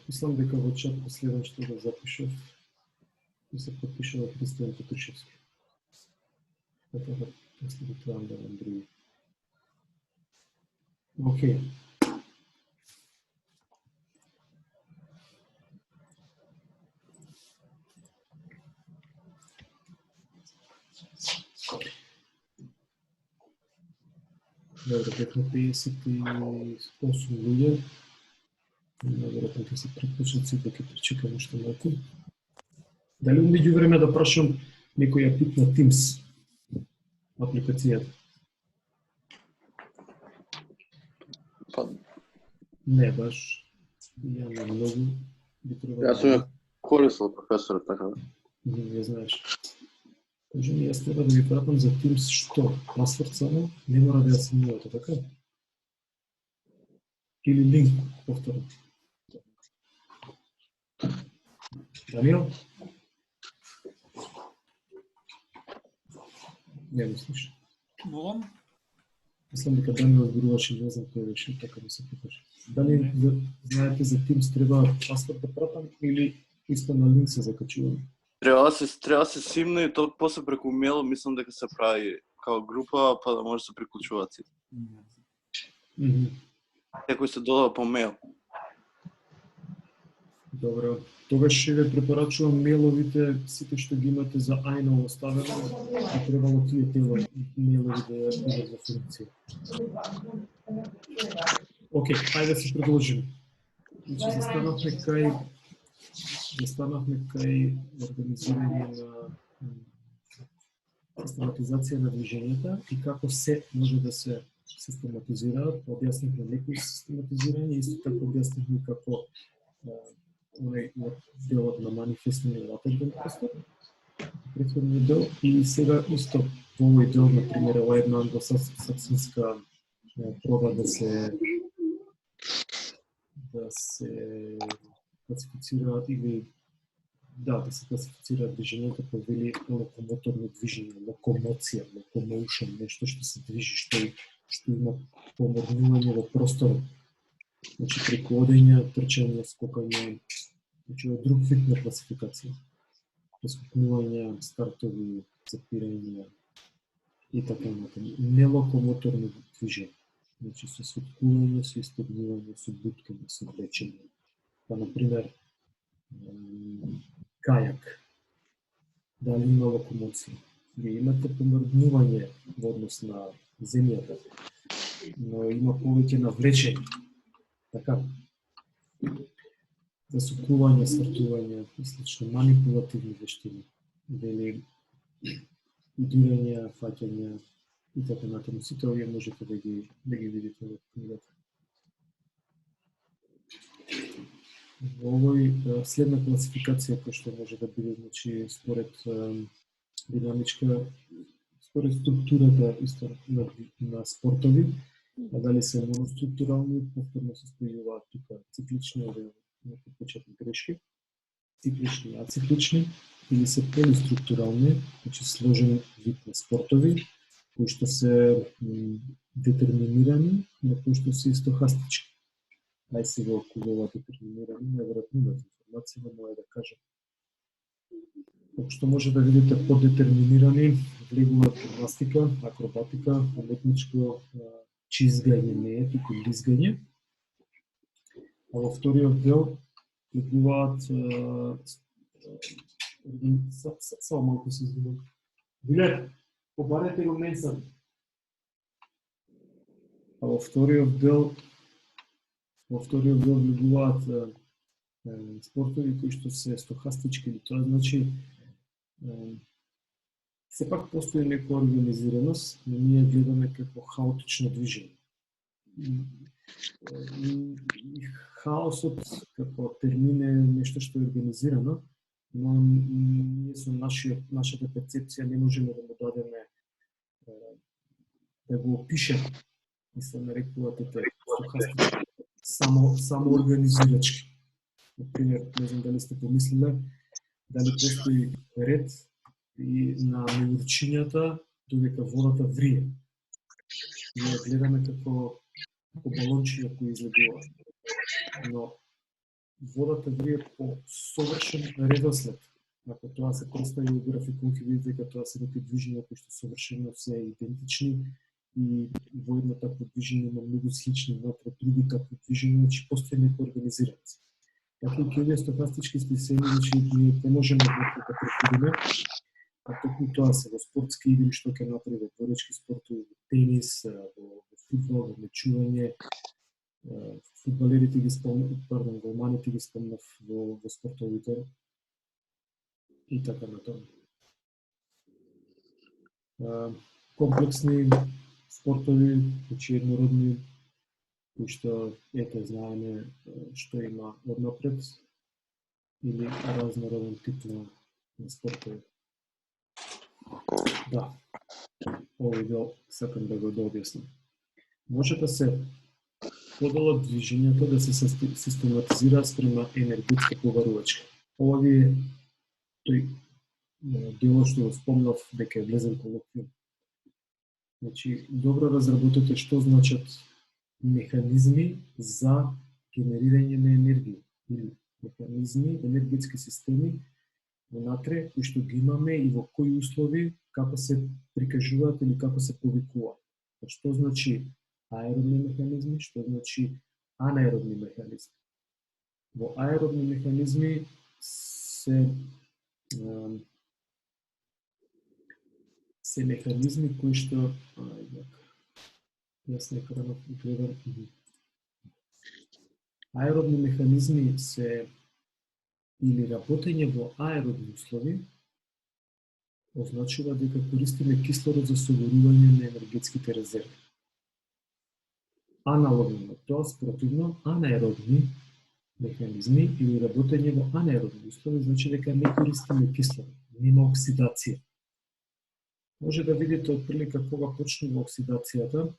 Мислам дека во чат последен што го запишав и се подпишува Христијан Петрушевски. Тоа после го тоа да други. Океј. Добре, бевме 58 луѓе. Наверојатно ќе се приклучат сите, ќе причекам уште малку. Дали меѓу време да прашам некој апит на Teams апликацијата? Па, Не баш. Ја не многу. јас сум ја користил професор, така. Не знаеш. Кажи ми, јас треба да ви пратам за Teams што? Пасворд само? Не мора да ја сменувате, така? Или линк, повторно. Даниел? Не го слуша. Молам? Мислам дека Даниел зборуваше, не знам кој решил така да се покаже. Дали знаете за Teams треба пасворд да пратам или исто на линк се закачувам? Треба да се симне и тоа после преку мейл мислам дека се прави као група, па да може да се приклучуваат сите. Некој се додава по мейл. Добро. Тогаш ќе ве препорачувам мейловите, сите што ги имате за ајно оставено, и требало тие мейлови да ја бидат во функција. Океј, ајде да се продолжиме. Значи, застанавме кај организирање на систематизација на движењата и како се може да се систематизираат. Објаснивме некои систематизирање, исто така објаснивме како онај делот на манифестен и латентен простор, претходниот дел, и сега исто во овој дел, например, ова една англосаксонска проба да се класифицираат или да се класифицираат движењата по вели локомоторно движење, локомоција, локомоушен, нешто што се движи, што има поморнување во просторот. Значи, преку одење, трчање, скокање, значи, друг вид на класификација. Прескокнување, стартови, запирање и така натаму. Нелокомоторно движење. Значи, со свиткување, со истегнување, со буткање, со влечење. Па, например, кајак. Дали има локомоција? Вие имате помрднување во однос на земјата, но има повеќе навлечење. Така, засукување, свртување и слично, манипулативни вештини, вели удирање, фаќање и така натаму. Сите овие можете да ги видите во книгата. Во овој следна класификација која што може да биде, значи, според динамичка, според структурата исто на спортови, а дали се моноструктурални, повторно се спојуваат тука циклични, некои почетни грешки, циклични, ациклични, или се полиструктурални, значи сложен вид на спортови, кои што се детерминирани, но кои што се стохастички. Ај сега околу ова детерминирани, наверојатно имате информација, но моја да кажам. Како што може да видите, поддетерминирани влегуваат гимнастика, акробатика, уметничко чизгање, не е туку лизгање. А во вториот дел влегуваат само малку се извинувам. Билет, побарете го менсан. А во вториот дел влегуваат спортови кои што се стохастички, тоа значи сепак постои некоја организираност, но ние гледаме како хаотично движење. И хаосот како термин е нешто што е организирано, но ние со нашата перцепција не можеме да му дадеме да го опишеме. И се нарекуваат стохастички, само организирачки. Например, не знам дали сте помислиле, дали постои ред и на меурчињата додека водата врие. Ние гледаме како балончиња кои излегуваат. Но водата врие по совршен редослед. Ако тоа се представи у графикон, ќе видите дека тоа се некои движења кои што совршено се идентични и во едно такво движење има многу слични внатре други такви движења, значи постои некоја организираност. Така и овие стохастички системи, значи ние не можеме да предвидиме, а токму тоа се во спортски игри што ќе направи во боречки спортови, во тенис, во фудбал, во мечување, фудбалерите ги спомнав, пардон, голманите ги спомнав во спортовите и така натаму. Комплексни спортови, значи еднородни, кои што ете знаеме што има однапред или разнороден тип на спортови. Да, овој дел сакам да го дообјаснам. Може да се поделат движењата да се систематизираат спрема енергетска поварувачка. Ова ви е тој дело што го спомнав дека е влезен колоквиум. Значи, добро разработете што значат механизми за генерирање на енергија или механизми, енергетски системи внатре кои што ги имаме и во кои услови како се прикажуваат или како се повикуваат. Што значи аеробни механизми, што значи анаеробни механизми. Во аеробни механизми се механизми кои што јас некаде гледам. Аеробни механизми се или работење во аеробни услови означува дека користиме кислород за согорување на енергетските резерви. Аналогно на тоа, спротивно, анаеробни механизми или работење во анаеробни услови значи дека не користиме кислород, нема оксидација. Може да видите отприлика кога почнува оксидацијата,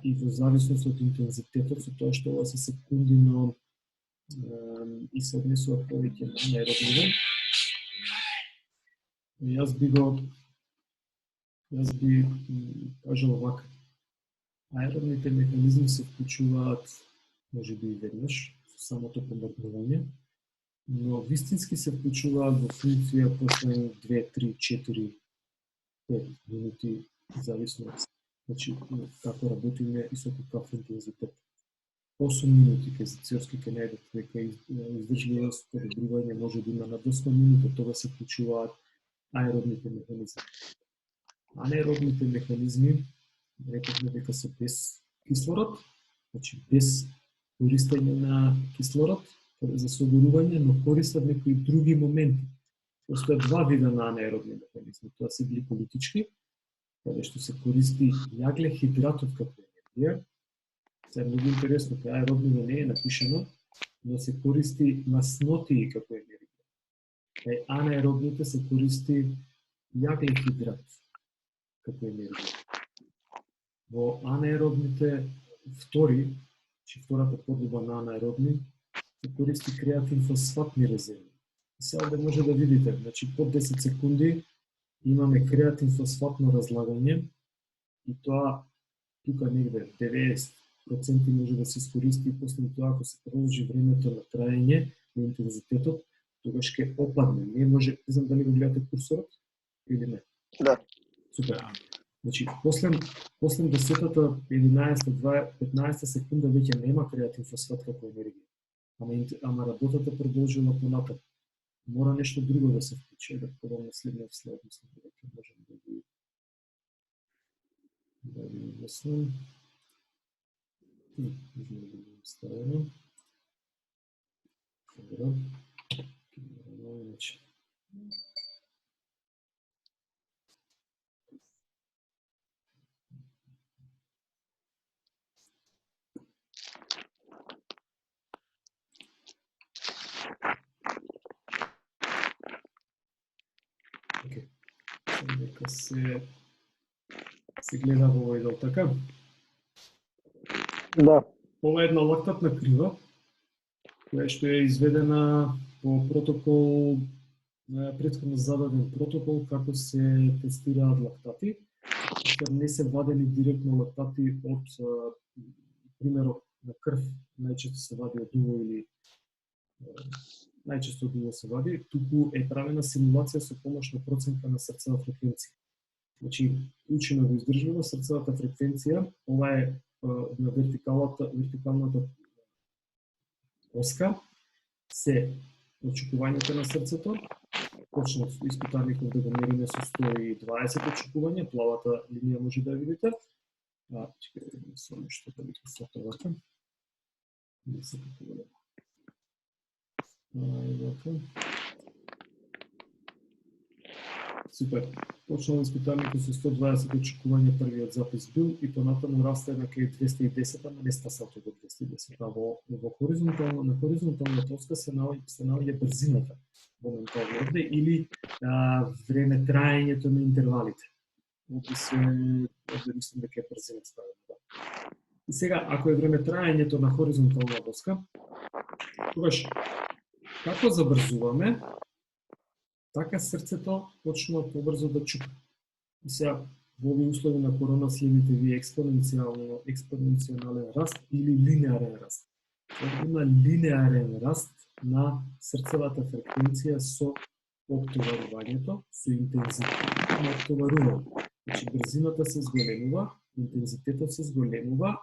и во зависност од интензитетот, со тоа што ова се секунди, но и се однесува повеќе на анаеробни. Јас би кажал вака. Аеробните механизми се вклучуваат, може би и веднаш, со самото помрднување, но вистински се вклучуваат во функција после 2, 3, 4, 5 минути, зависно значи како работиме и со каков интензитет. 8 минути циорски ќе најдете дека издржливост, подобрување може да има на 8 минути, тоа се вклучуваат аеробните механизми. Анаеробните механизми рековме дека се без кислород, значи без користење на кислород за согорување, но користат некои други моменти. Постојат два вида на анаеробни механизми. Тоа се гликолитички, каде што се користи јаглехидратот како енергија. Се е многу интересно, кај аеробниот не е напишано, но се користи маснотии како енергија. Кај анаеробните се користи јаглехидрат како енергија. Во анаеробните втората подоба на анаеробни, се користи креатин фосфатни резерви. Сега да може да видите, значи под 10 секунди имаме креатин фосфатно разлагање и тоа тука негде 90% може да се искористи и после тоа ако се продолжи времето на траење на интензитетот, тогаш ќе опадне. Не може, не знам дали го гледате курсорот или не. Да. Супер. Значи, после 10-та, 11-та, 15-та секунда веќе нема креатин фосфат како енергија. Ама работата продолжува понатаму. Мора нешто друго да се вклучи, да подам на следниот слайд, мислам дека можам да ви објаснам. Можам да го ставам. Добро. Значи. Дека се гледа во овој дел, така? Да. Ова е една лактатна крива, која што е изведена по протокол, претходно зададен протокол како се тестираат лактати. Што не се вадени директно лактати од примерот на крв, најчесто се вади од уво или најчесто било се вади, туку е правена симулација со помош на проценка на срцева фреквенција. Значи, учиме во издржливо срцевата фреквенција, ова е на вертикалната оска, се очекувањето на срцето, почнав испитаникот да го мериме со 120 очекувања, плавата линија може да ја видите. Чекај да видим само што да видите световата. Не се како велам. Супер. Почнал испитанието со 120 очекувања првиот запис бил и понатаму расте на кај 210, ама не стасал до 210. А во хоризонталната оска се наоѓа брзината моментално овде или време траењето на интервалите. Овде мислам дека е брзина ставено. Да. И сега, ако е време траењето на хоризонтална оска, тогаш како забрзуваме, така срцето почнува побрзо да чука. И сега, во овие услови на корона следите ви експоненцијален раст или линеарен раст. Има линеарен раст на срцевата фреквенција со оптоварувањето, со интензитетот на оптоварување. Значи, брзината се зголемува, интензитетот се зголемува,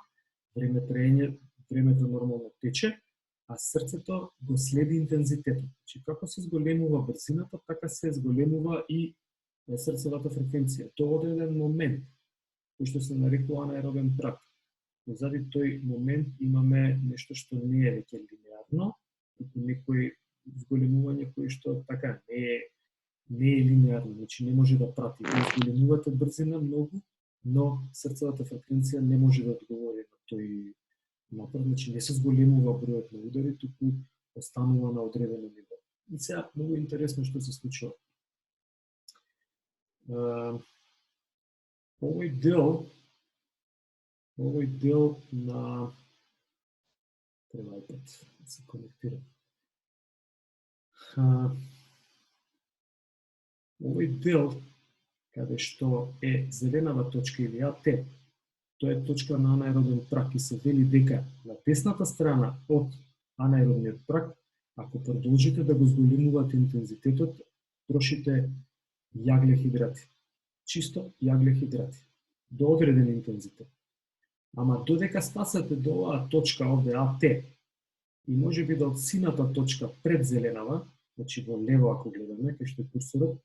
времето нормално тече, а срцето го следи интензитетот. Значи, како се зголемува брзината, така се зголемува и срцевата фреквенција. Тоа одреден момент, кој што се нарекува анаеробен прак. Заради тој момент имаме нешто што не е веќе линеарно, туку некој зголемување кој што така не е линеарно, значи не може да прати. Вие зголемувате брзина многу, но срцевата фреквенција не може да одговори на тој напор, значи не се зголемува бројот на удари, туку останува на одредено ниво. И сега многу интересно што се случува. Овој дел на треба да се конектира. Овој дел каде што е зеленава точка или АТ, тоа е точка на анаеробен прак и се вели дека на десната страна од анаеробниот прак, ако продолжите да го зголемувате интензитетот, трошите јаглехидрати. Чисто јаглехидрати. До одреден интензитет. Ама додека стасате до оваа точка овде АТ и може би да од сината точка пред зеленава, значи во лево ако гледаме, кај што е курсорот,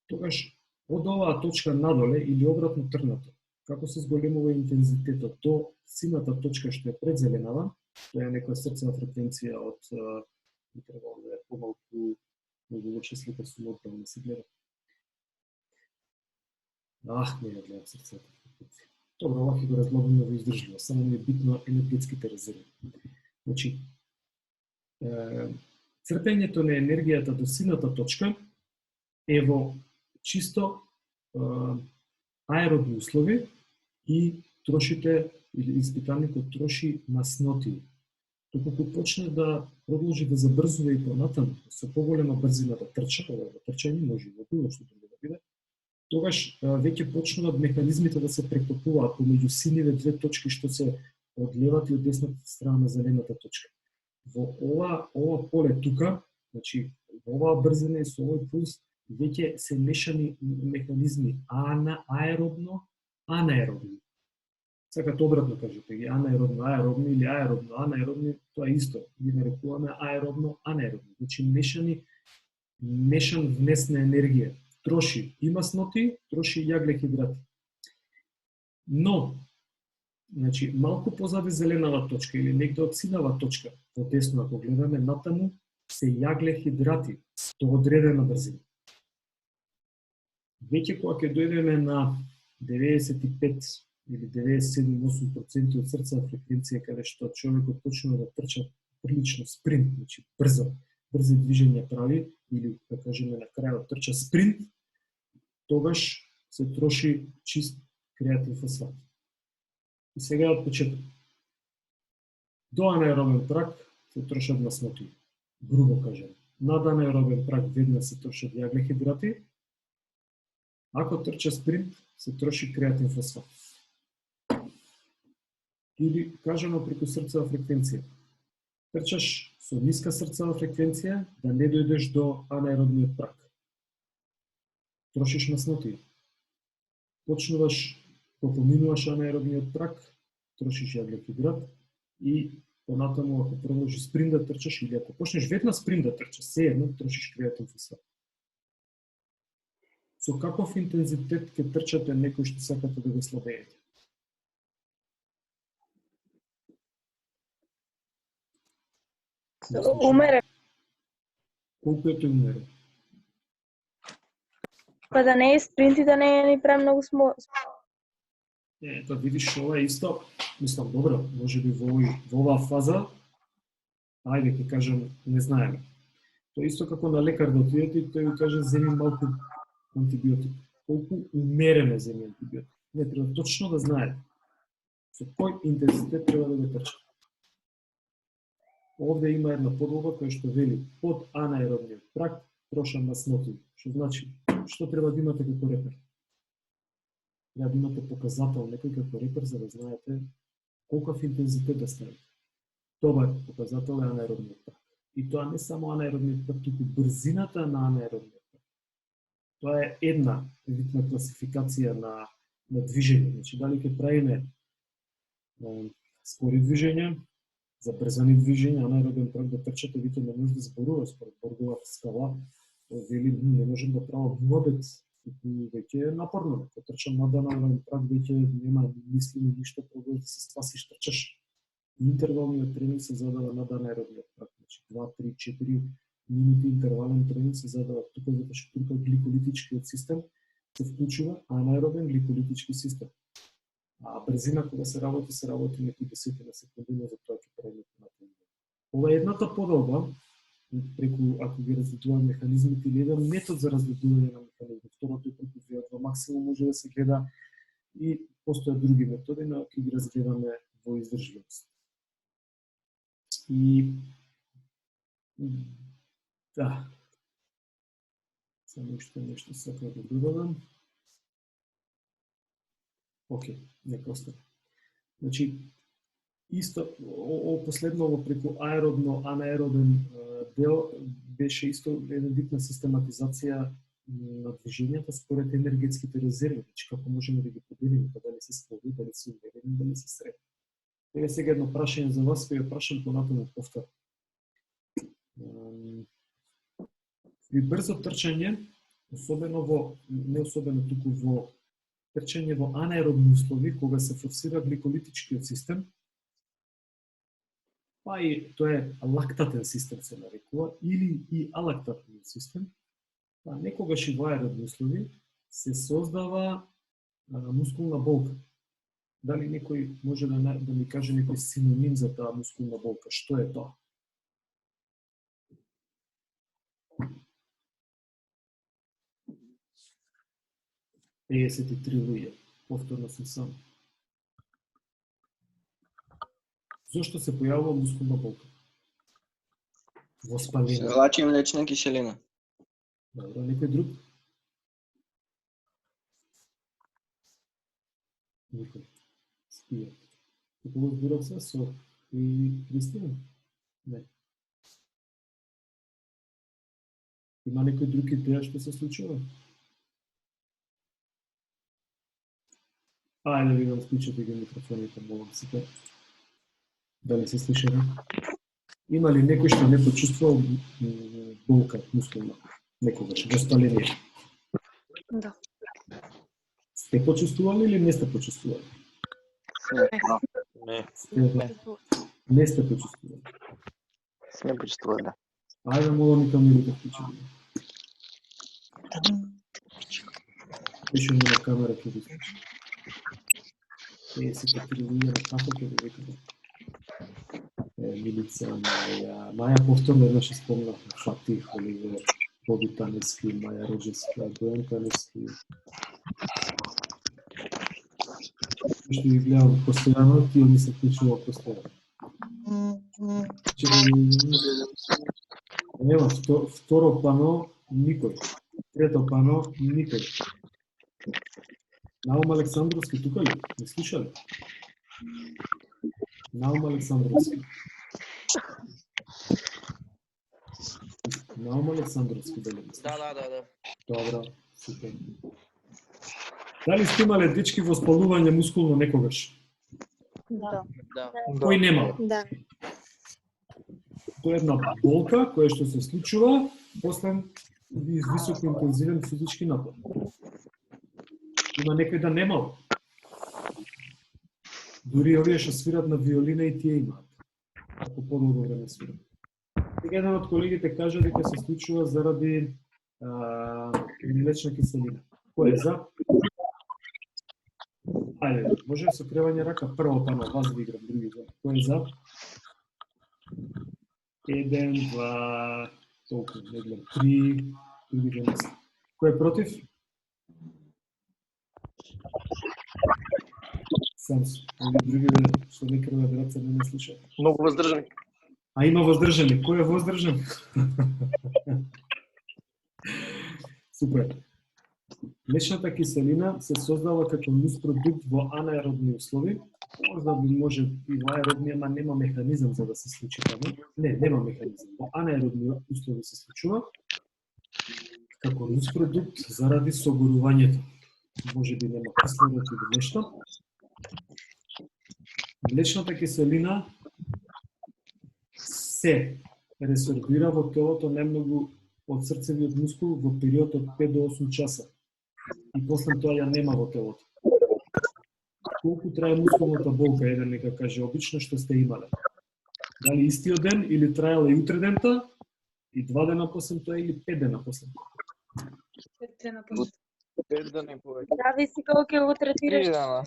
тогаш од оваа точка надоле или обратно тргнато, како се зголемува интензитетот до сината точка што е пред зеленава, тоа е некоја срцева фреквенција од требало да е помалку, многу лоша слика сум одбрал да се гледа. Не ја гледам срцевата фреквенција. Добро, ова ќе го разлогиме во издржливо, само ми е битно енергетските резерви. Значи, црпењето на енергијата до сината точка е во чисто аеробни услови и трошите, или испитаникот троши масноти. Доколку почне да продолжи да забрзува и понатаму, со поголема брзина да трча, ова е трчање, може и во било што друго да биде, тогаш веќе почнуваат механизмите да се преклопуваат помеѓу синиве две точки што се од левата и од десната страна на зелената точка. Во ова поле тука, значи во оваа брзина и со овој пулс, веќе се мешани механизми аеробно, анаеробни. Сакат обратно кажете ги анаеробно, аеробни или аеробно, анаеробни, тоа е исто. Ги нарекуваме аеробно, анаеробни. Значи мешан внес на енергија. Троши и масноти, троши и јаглехидрати. Но, значи, малку позади зеленава точка или негде од синава точка, во десно ако гледаме натаму, се јаглехидрати до одредена брзина. Веќе кога ќе дојдеме на 95 или 97-8% од срцева фреквенција, каде што човекот почнува да трча прилично спринт, значи брзи движења прави, или да кажеме на крајот трча спринт, тогаш се троши чист креатин фосфат. И сега од почеток. До анаеробен прак се трошат масноти, грубо кажем. Над анаеробен прак веднаш се трошат јаглехидрати, ако трча спринт, се троши креатин фосфат. Или кажано преку срцева фреквенција. трчаш со ниска срцева фреквенција да не дојдеш до анаеробниот праг. Трошиш масноти. Почнуваш, кога поминуваш анаеробниот праг, трошиш јаглек и понатаму ако продолжиш спринт да трчаш или ако почнеш веднаш спринт да трчаш, се едно трошиш креатин фосфат. Со каков интензитет ќе трчате некој што сакате да го слабеете? Умерен. Колку е тој умерен? Па да не е спринт и да не е ни премногу Тоа видиш, ова е исто, мислам, добро, може би во оваа фаза, ајде ќе кажам, не знаеме. Тоа е исто како на лекар да отидете и тој ви каже земи малку антибиотик. Колку умерено земи антибиотик. Не треба точно да знаете со кој интензитет треба да го трчате. Овде има една подлога која што вели под анаеробниот праг трошам масноти. Што значи, што треба да имате како репер? Треба да имате показател некој како репер за да знаете колкав интензитет да ставите. Тоа е показател е анаеробниот праг. И тоа не само анаеробниот праг, туку брзината на анаеробниот праг. Тоа е една видна класификација на движење. Значи, дали ќе правиме спори движења, забрзани движења, анаеробен праг да трчате, вите не може да зборува според Борговата скала, вели не можем да правам муабет, веќе е напорно. Кога трчам над анаеробен праг, веќе нема мисли ни ништо, пробуваш да се спасиш, трчаш. Интервалниот тренинг се задава над анаеробниот праг, значи 2, 3, 4 минути интервален тренинг се задава тука затоа што тука гликолитичкиот систем се вклучува анаеробен гликолитички систем. А брзина кога се работи некои десетина секунди, но за тоа ќе правиме понатаму. Ова е едната поделба, преку ако ги разгледуваме механизмите или еден метод за разгледување на механизми. Второто е преку VO2 максимум може да се гледа и постојат други методи, но ќе ги разгледаме во издржливост. И да. Само уште нешто сакам да додадам. Океј, нека остане. Значи, исто, последново преку аеробно, анаеробен дел беше исто една вид на систематизација на движењата според енергетските резерви, значи како можеме да ги поделиме, па дали се спори, дали се умерени, дали се средни. Сега едно прашање за вас, кој ја прашам понатаму повторно. При брзо трчање, не особено туку во трчање во анаеробни услови, кога се форсира гликолитичкиот систем, па и тоа е лактатен систем се нарекува, или и алактатен систем, па некогаш и во аеробни услови се создава мускулна болка. Дали некој може да ми каже некој синоним за таа мускулна болка? Што е тоа? луѓе. Повторно сум сам. Зошто се појавува мускулна болка? Воспаление. Се влачи млечна киселина. Добро, некој друг? Никој. Спијат. Како зборав се со и Кристина? Не. Има некој друг идеја што се случува? Ајде да видам, склучете ги микрофоните, молам сите. Дали се слушаме? Има ли некој што не почувствувал болка мускулна? Некогаш, воспаление? Да. Сте почувствували или не сте почувствували? Не. Не сте почувствували? Сме почувствували, да. Ајде, молам и камерите вклучени. Пише ми на камера ќе ви слушам. Сите трилија на како ќе ви викаме. Милица, Маја повторно еднаш спомна Фатих, Оливер, Боби Таневски, Маја Роджевска, Бојан Таневски. Што ги гледам постојано, тие ми се вклучува постојано. Ева, второ пано, никој. Трето пано, никој. Наум Александровски тука ли? Не слушали? Наум Александровски. Наум Александровски дали мислиш? Да. Добро, супер. Дали сте имале дечки воспалување мускулно некогаш? Да. Да. Кој нема? Да. Тоа е една болка која што се случува после високо интензивен физички напор. Има некој да немал. Дури овие што свират на виолина и тие имаат. Ако подолго време свират. Сега еден од колегите кажа дека се случува заради млечна киселина. Кој е за? Ајде, може со кревање рака прво па на вас да играм, други за. Кој е за? 1, 2, толку, не гледам, 3, другите не се. Кој е против? Сам су. Или другите што не крват раце не ме слушаат. Многу воздржани. А има воздржани. Кој е воздржан? Супер. Млечната киселина се создава како нуспродукт во анаеробни услови. Можда би може и во аеробни, ама нема механизам за да се случи таму. Не, нема механизам. Во анаеробни услови се случува како нуспродукт заради согорувањето. Може би нема кислород или нешто. Млечната киселина се ресорбира во телото најмногу од срцевиот мускул во период од 5 до 8 часа. И после тоа ја нема во телото. Колку трае мускулната болка, еден нека каже обично што сте имале? Дали истиот ден или траела и утре дента, и 2 дена после тоа или 5 дена после тоа? 5 дена после. 5 дена и повеќе. Зависи како ќе го 3 третираш. дена.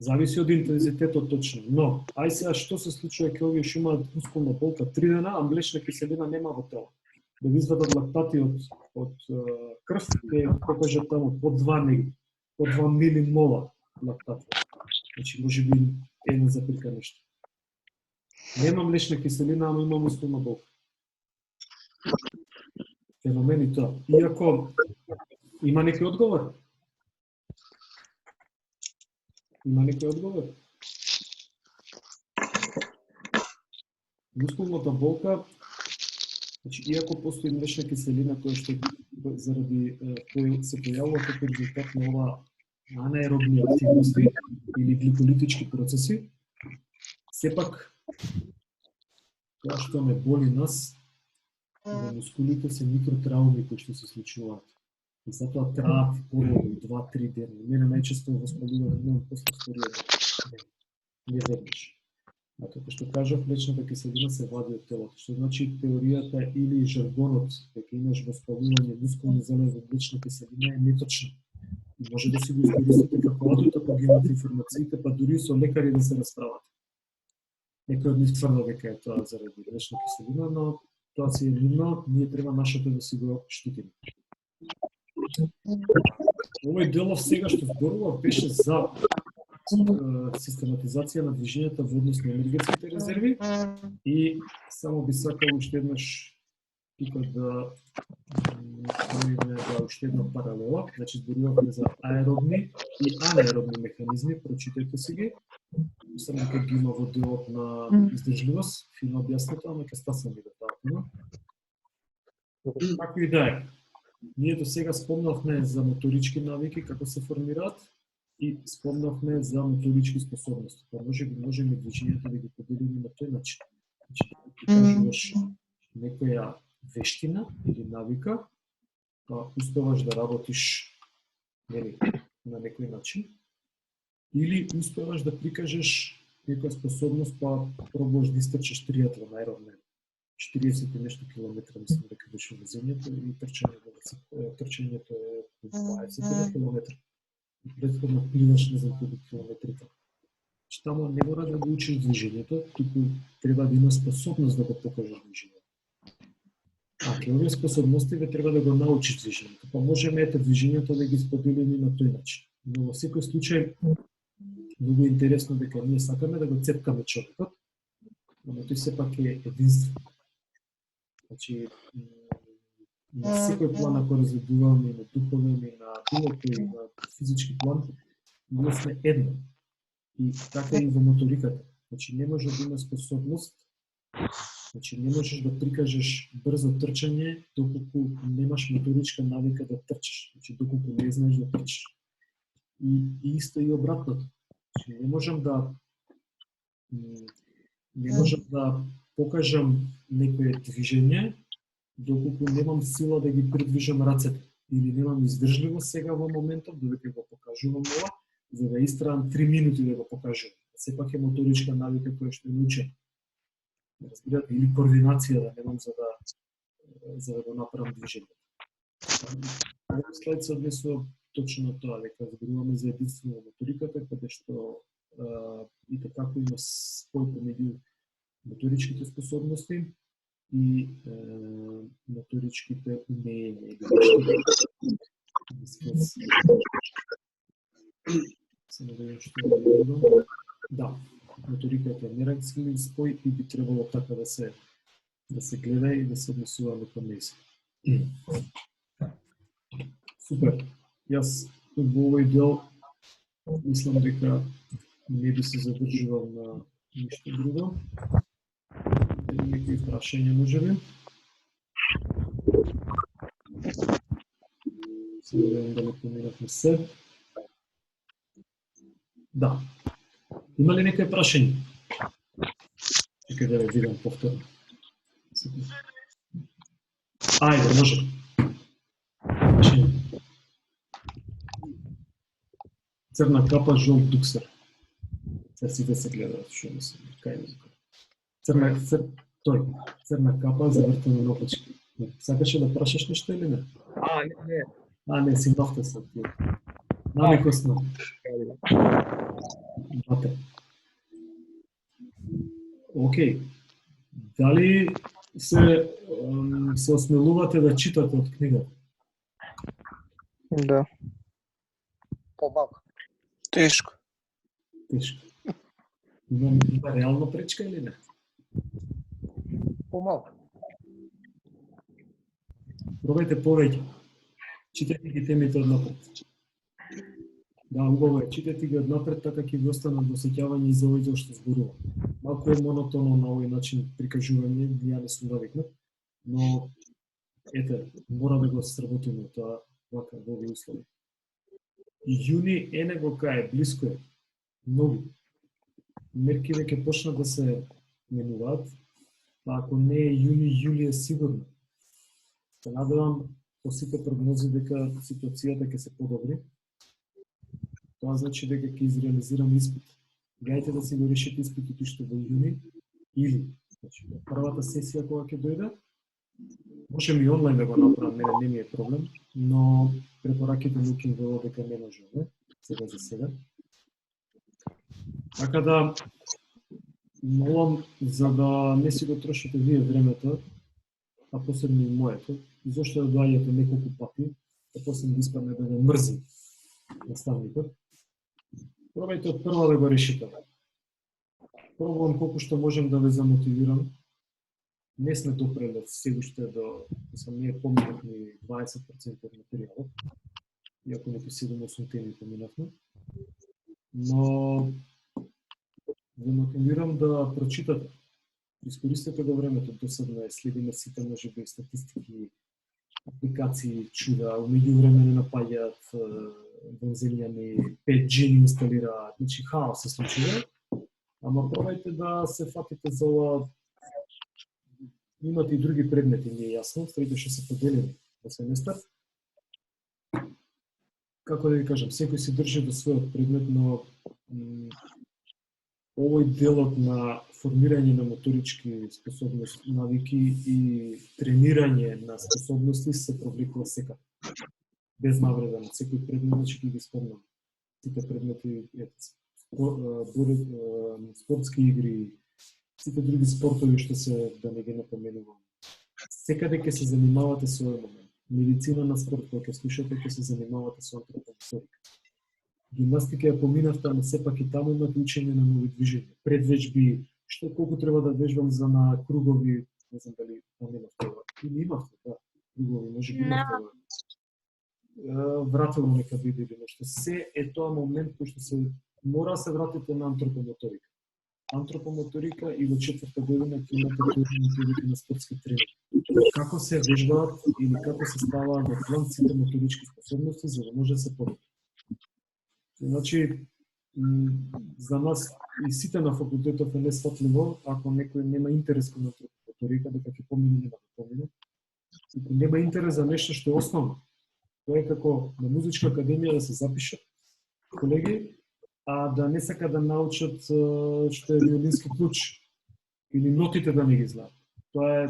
Зависи од интензитетот точно. Но, ај сега што се случува кога овие што имаат мускулна болка 3 дена, а млечна киселина нема во тело. Да ви извадат лактати од крв, ќе покажат таму по 2 неги, по 2 милимола лактати. Значи може би 1,5 нешто. Нема млечна киселина, ама има мускулна болка. Феномени тоа. Иако има некој одговор? Има некој одговор? Мускулната болка, значи, иако постои млечна киселина која што заради која се појавува како резултат на ова анаеробни активности или гликолитички процеси, сепак тоа што не боли нас во мускулите се микротрауми кои што се случуваат. И затоа траат подолго 2-3 дена. Мене најчесто воспалување имам после вториот ден. Не веднаш. А како што кажав, млечната киселина се вади од телото, што значи теоријата или жаргонот дека имаш воспалување мускулни зелени во млечна киселина е неточна. И може да си го искористите како адут ако ги имате информациите, па дури со лекари да се расправат. Некој од нив тврди дека е тоа заради млечна киселина, но тоа си е нивно, ние треба нашето да си го штитиме. Овој делов сега што зборував беше за систематизација на движењата во однос на енергетските резерви и само би сакал уште еднаш тука да правиме уште една паралела, значи зборувавме за аеробни и анаеробни механизми, прочитајте си ги. Само дека ги има во делот на издржливост, фино објаснето, ама ќе стасам и да тоа. Како и да е. Ние до сега спомнавме за моторички навики, како се формираат, и спомнавме за моторички способности. Па можеме движењето да ги поделиме на тој начин. Значи, ти кажуваш некоја вештина или навика, па успеваш да работиш на некој начин, или успеваш да прикажеш некоја способност, па пробуваш да истрчеш тријатлон аеробне 40 и нешто километра, мислам дека беше возењето и трчањето е 20 километра. И претходно пливаш не знам колку километрите. Значи тамо не мора да го учиш движењето, туку треба да има способност да го покажеш движењето. А ке овие способности ве треба да го научиш движењето, па можеме ете движењето да ги споделиме на тој начин. Но во секој случај многу интересно дека ние сакаме да го цепкаме човекот, но тој сепак е единствен. Значи, на секој план ако разгледуваме, на духовен, и на било кој, на физички план, ние сме едно. И така и во моториката. Значи, не може да има способност Значи не можеш да прикажеш брзо трчање доколку немаш моторичка навика да трчаш, значи доколку не знаеш да трчаш. И исто и обратното. Значи не можам да покажам некое движење доколку немам сила да ги придвижам рацете или немам издржливост сега во моментов додека го покажувам ова, за да истраам 3 минути да го покажувам. Сепак е моторичка навика која што е научена. Разбирате, или координација да немам за да го направам движење. Овој слайд се однесува точно на тоа, дека зборуваме за единство во моториката, каде што и така има спој помеѓу моторичките способности и моторичките умења или skills. Се надевам што да видам. Да, моториката е неразделен спој и би требало така да се гледа и да се однесуваме кон нејзе. Супер. Јас во овој дел мислам дека не би се задржувал на ништо друго. Некои прашања можеби? Се видим дали поминавме се. Да. Има ли некои прашања? Чекај да ве видам повторно. Ајде, може. Прашање. Црна капа, жолт дуксер. Сега сите се гледаат што мислам. Кај црна капа, завртена на опачки. Сакаше да прашаш нешто или не? Не, си нофте се. Намекосно. Бате. Океј. Дали се осмелувате да читате од книгата? Да. По-малко. Тешко. Тешко. Има реална пречка или не? По-малко. Пробајте повеќе. Читајте ги темите однапред. Да, убаво е. Читајте ги однапред, така ќе ви останат досеќавања и за овој дел што зборува. Малку е монотонно на овој начин прикажување, ја не сум навикнат, но ете, мора да го сработиме тоа вака во овие услови. Јуни е него кај, блиско е. Многу. Мерки веќе почнат да се менуваат, па ако не е јуни, јули е сигурно. Се надевам по сите прогнози дека ситуацијата ќе се подобри. Тоа значи дека ќе изреализирам испит. Гајте да си го решите испитот уште во јуни или значи првата сесија кога ќе дојде. Можеме и онлайн да го направам, не ми е проблем, но препораките ми ќе велат дека не можеме сега за сега. Така да молам за да не си го трошите вие времето, а посебно и моето, и зашто да доаѓате неколку пати, а после да испадне да не мрзи наставникот. Пробајте од прва да го решите. Пробувам колку што можем да ве замотивирам. Не сме допреле се уште до, не е поминат ни 20% од материјалот, иако некои 7-8 теми поминавме. Но ве мотивирам да прочитате. Искористете го времето, досадно е, следиме сите можеби статистики, апликации, чуда, умеѓу време не напаѓаат вензелјани, 5G не инсталираат, значи хаос се случува, ама пробајте да се фатите за ова. Имате и други предмети, не е јасно, стvarите што се поделени во семестар. Како да ви кажам, секој се држи до својот предмет, но овој делот на формирање на моторички способности, навики и тренирање на способности се провлекува секако. Без навреда на секој предмет, значи ќе ги спомнам. Сите предмети, спортски игри, сите други спортови што се, да не ги напоменувам. Секаде ќе се занимавате со овој момент. Медицина на спорт, кога ќе слушате, ќе се занимавате со антропомоторика. Гимнастика ја поминавте, ама сепак и таму имате учење на нови движења. Предвежби, што колку треба да вежбам за на кругови, не знам дали поминавте ова. Или имавте, да, кругови, може би имавте ова. Вратило нека биде или нешто. Се е тоа момент кој што се мора да се вратите на антропомоторика. антропомоторика и во 4-та година ќе имате методите на спортски тренинг. Како се вежбаат или како се ставаат во план сите моторички способности за да може да се подобри. Значи, за нас и сите на факултетов е несфатливо, ако некој нема интерес кон антропомоторика, дека ќе помине, нема да помине. И нема интерес за нешто што е основно. Тоа е како на музичка академија да се запишат колеги, а да не сака да научат што е виолински клуч или нотите да не ги знаат. Тоа е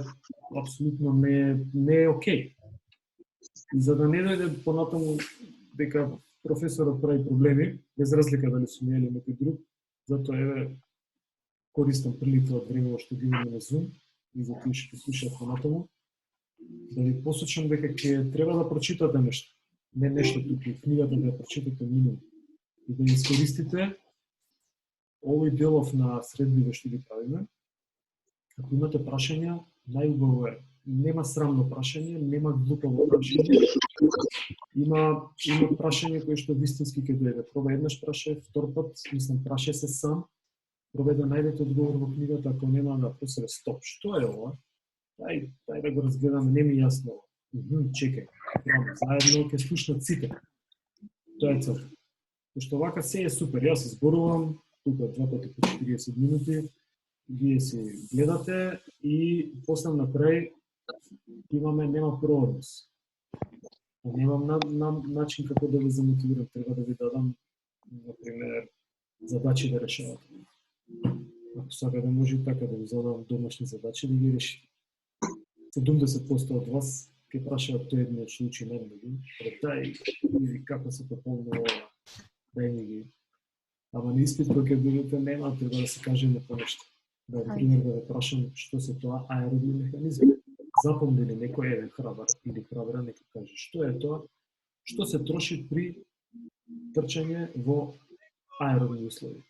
апсолутно не е окей. И за да не дојде понатаму дека професорот прави проблеми, без разлика дали сум ја или некој друг, затоа еве користам прилика од време што ги имаме на Zoom и за тие што слушаат понатаму, да ви посочам дека ќе треба да прочитате нешто. Не нешто туку, книгата да ја прочитате минимум. И да искористите овој делов на средбиве што ги правиме. Ако имате прашања, најубаво е. Нема срамно прашање, нема глупаво прашање. Има прашање кои што вистински ќе дојде. Проба еднаш прашај, втор пат, мислам, прашај се сам. Пробај да најдете одговор во книгата, ако нема да посебе стоп. Што е ова? Дај да го разгледаме, не ми јасно ова. Чекај, заедно ќе слушнат сите. Тоа е целта. Пошто вака се е супер, јас се зборувам, тука 2 пати по 40 минути, вие се гледате и после на крај нема проводност. Немам начин како да ви замотивирам, треба да ви дадам, например, задачи да решавате. Ако сака да може така да ви задавам домашни задачи да ги решите. 70% од вас ќе прашаат тој едниот што учи најмногу, или како се пополнува, дај ми ги. Ама на испит кој ќе бидете нема, треба да се каже на понешто. Да, пример да ве прашам што се тоа аеробни механизми. Запомни ли некој еден храбар или храбра, нека каже што е тоа, што се троши при трчање во аеробни услови.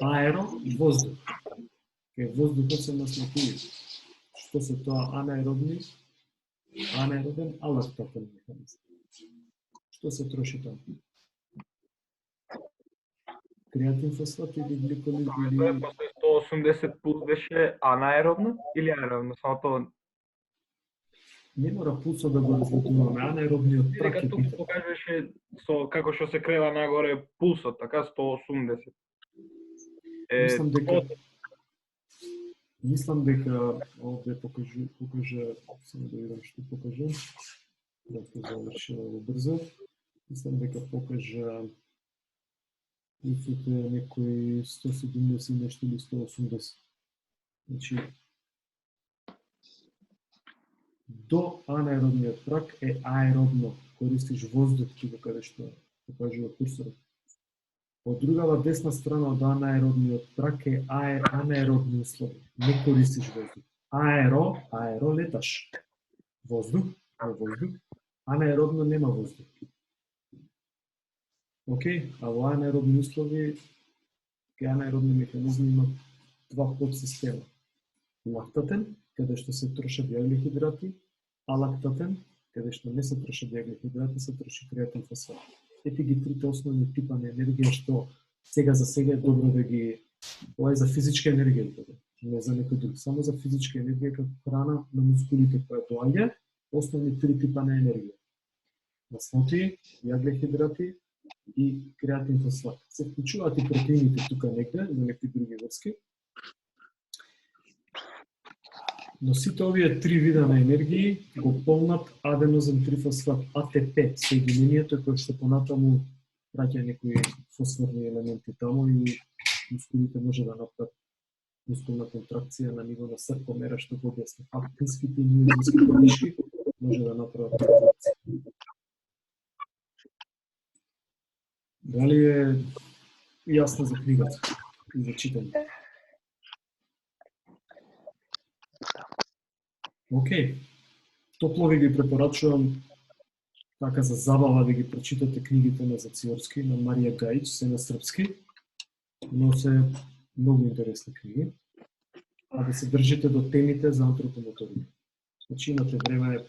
Аеро, воздух. Кај воздухот се маснативи. Што се тоа анаеробен алактатен механизм. Што се троши тоа? Креатин фосфат или гликолид или... После 180 пулс беше анаеробно или аеробно? Само тоа... Не мора пулсот да го разликуваме, анаеробниот прак е тук питан. покажеше како што се крива нагоре пулсот, така 180. Мислам дека овде покажа, само да видам што покажа. Да се завршила брзо. Мислам дека покажа пулсот е некои 170 нешто или 180. Значи до анаеробниот прак е аеробно, користиш воздух тука каде што покажува курсорот. Од другава десна страна од анаеробниот прак е анаеробни услови. Не користиш воздух. Аеро леташ. Воздух, анаеробно нема воздух. Океј, а во анаеробни услови, кај анаеробни механизми има два подсистема. Лактатен, каде што се трошат јаглихидрати, а лактатен, каде што не се трошат јаглихидрати, се троши креатин фосфат. Ете ги трите основни типа на енергија што сега за сега е добро да ги... Ова е за физичка енергија, не за некој друг. Само за физичка енергија како храна на мускулите која доаѓа, основни три типа на енергија. Масноти, јаглихидрати и креатин фосфат. Се вклучуваат и протеините тука некде, за некои други врски. Но сите овие три вида на енергии го полнат аденозин трифосфат АТП, соединението кое што понатаму праќа некои фосфорни елементи таму и мускулите може да направат мускулна контракција на ниво на саркомера, што го објасни. Актинските и миозинските мишки може да направат контракција. Дали е јасно за книгата и за читање? Океј, топло ви ги препорачувам така за забава да ги прочитате книгите на Зациорски, на Марија Гајич, се на српски, но се многу интересни книги, а да се држите до темите за антропомоторика. Значи имате време,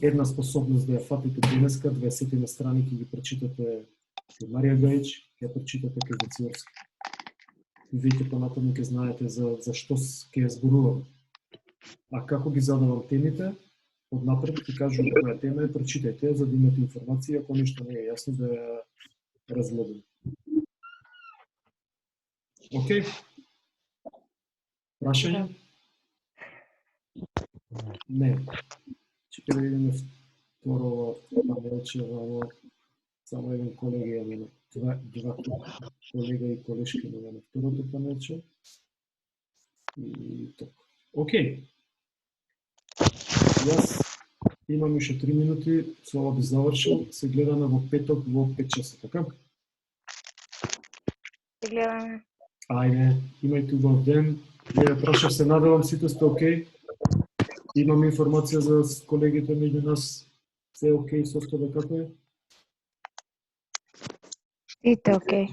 една способност да ја фатите денеска, 20 страни ќе ги прочитате Марија Гајич, ќе прочитате ке Зациорски. И веќе понатаму ќе знаете за што ќе зборувам. А како ги задавам темите, однапред ќе кажувам која тема е, прочитајте, за да имате информација, ако нешто не е јасно да ја разгледам. Океј? Прашање? Не. Чекай да видиме второ панелче, вамо само еден колега ја мене. Два колега и колешки има на второто панелче. И така. Океј. Јас имам уште 3 минути, со ова би завршил, се гледаме во петок во 5 часа, така? Се гледаме. Ајде, имајте убав ден. Ја прашав се, надевам сите сте окей. Имам информација за колегите меѓу нас. Се окей, со што да како е? Сите окей.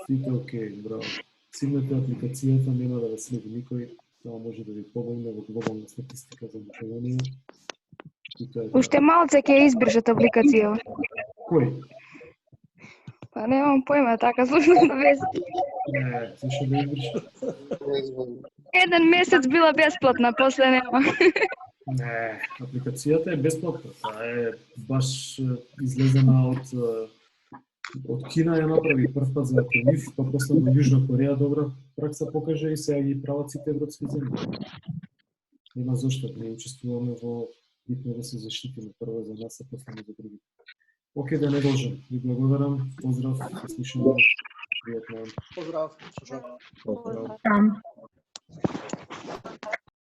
Сите окей, браво. Симнете апликацијата, нема да ве следи никој, само може да ви помогне во глобална статистика за обучување. Уште малце ќе избришат апликација. Кој? Па немам појма, така слушна вест. Не, зашто да избришат? Еден месец била бесплатна, после нема. Не, апликацијата е бесплатна. Таа е баш излезена од Кина, ја направи прв пат за НИФ, па после во Јужна Кореја добра пракса покаже и сега ги прават сите европски земји. Нема зашто, ние учествуваме во битна да се заштитиме прво за нас, а после за другите. Океј, да не должам. Ви благодарам. Поздрав, се слушаме. Пријатно. Поздрав. Слушам. Поздрав. Там.